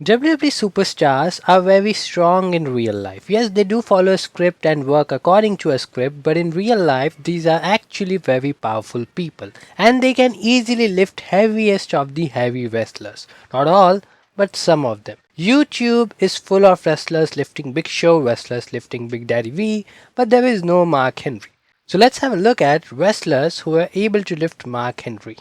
WWE superstars are very strong in real life. Yes, they do follow a script and work according to a script, but in real life, these are actually very powerful people. And they can easily lift heaviest of the heavy wrestlers. Not all, but some of them. YouTube is full of wrestlers lifting Big Show, wrestlers lifting Big Daddy V, but there is no Mark Henry. So let's have a look at wrestlers who are able to lift Mark Henry.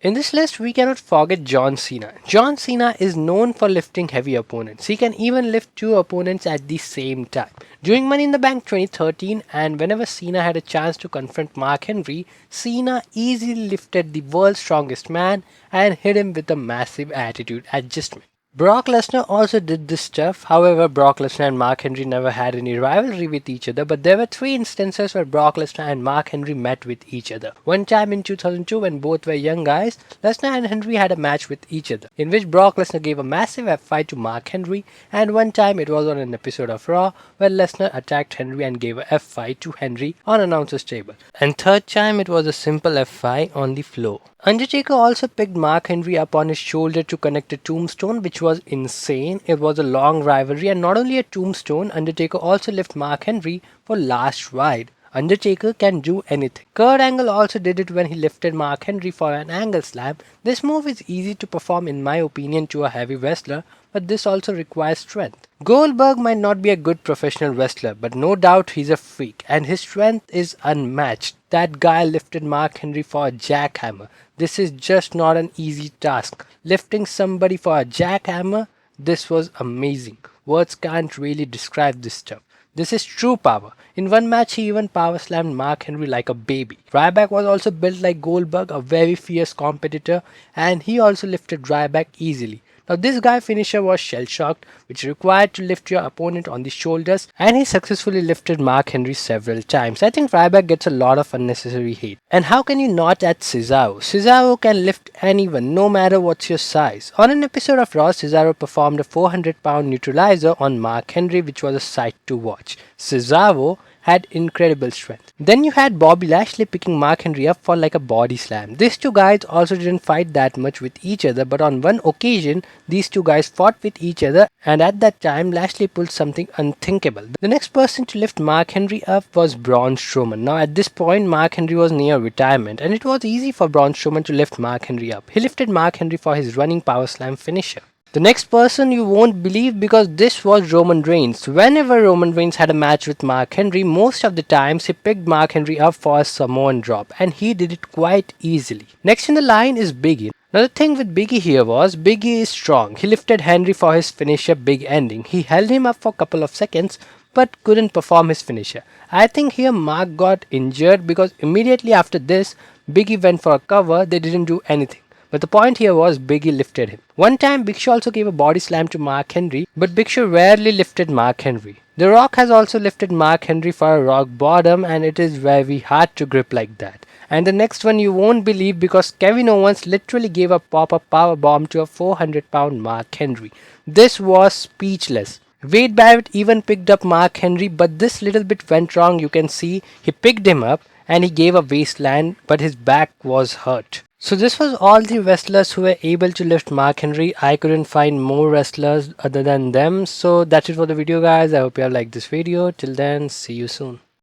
In this list, we cannot forget John Cena. John Cena is known for lifting heavy opponents. He can even lift two opponents at the same time. During Money in the Bank 2013, and whenever Cena had a chance to confront Mark Henry, Cena easily lifted the world's strongest man and hit him with a massive attitude adjustment. Brock Lesnar also did this stuff. However, Brock Lesnar and Mark Henry never had any rivalry with each other, but there were three instances where Brock Lesnar and Mark Henry met with each other. One time in 2002 when both were young guys, Lesnar and Henry had a match with each other, in which Brock Lesnar gave a massive F5 to Mark Henry, and one time it was on an episode of Raw where Lesnar attacked Henry and gave a F5 to Henry on announcer's table. And third time it was a simple F5 on the floor. Undertaker also picked Mark Henry up on his shoulder to connect a tombstone, which was insane. It was a long rivalry, and not only a tombstone, Undertaker also lifted Mark Henry for last ride. Undertaker can do anything. Kurt Angle also did it when he lifted Mark Henry for an angle slam. This move is easy to perform in my opinion to a heavy wrestler, but this also requires strength. Goldberg might not be a good professional wrestler, but no doubt he's a freak and his strength is unmatched. That guy lifted Mark Henry for a jackhammer. This is just not an easy task. Lifting somebody for a jackhammer, this was amazing. Words can't really describe this stuff. This is true power. In one match, he even power slammed Mark Henry like a baby. Ryback was also built like Goldberg, a very fierce competitor, and he also lifted Ryback easily. Now this guy finisher was shell shocked, which required to lift your opponent on the shoulders, and he successfully lifted Mark Henry several times. I think Ryback gets a lot of unnecessary hate. And how can you not add Cesaro? Cesaro can lift anyone, no matter what's your size. On an episode of Raw, Cesaro performed a 400-pound neutralizer on Mark Henry, which was a sight to watch. Cesaro had incredible strength. Then you had Bobby Lashley picking Mark Henry up for like a body slam. These two guys also didn't fight that much with each other, but on one occasion, these two guys fought with each other, and at that time, Lashley pulled something unthinkable. The next person to lift Mark Henry up was Braun Strowman. Now at this point, Mark Henry was near retirement, and it was easy for Braun Strowman to lift Mark Henry up. He lifted Mark Henry for his running power slam finisher. The next person you won't believe, because this was Roman Reigns. Whenever Roman Reigns had a match with Mark Henry, most of the times he picked Mark Henry up for a Samoan drop, and he did it quite easily. Next in the line is Big E. Now the thing with Big E here was, Big E is strong. He lifted Henry for his finisher Big Ending. He held him up for a couple of seconds but couldn't perform his finisher. I think here Mark got injured because immediately after this, Big E went for a cover. They didn't do anything. But the point here was Big E lifted him. One time Big Show also gave a body slam to Mark Henry, but Big Show rarely lifted Mark Henry. The Rock has also lifted Mark Henry for a rock bottom, and it is very hard to grip like that. And the next one you won't believe, because Kevin Owens literally gave a pop-up power bomb to a 400-pound Mark Henry. This was speechless. Wade Barrett even picked up Mark Henry, but this little bit went wrong. You can see he picked him up and he gave a waistland, but his back was hurt. So this was all the wrestlers who were able to lift Mark Henry. I couldn't find more wrestlers other than them. So that's it for the video, guys. I hope you have liked this video. Till then, see you soon.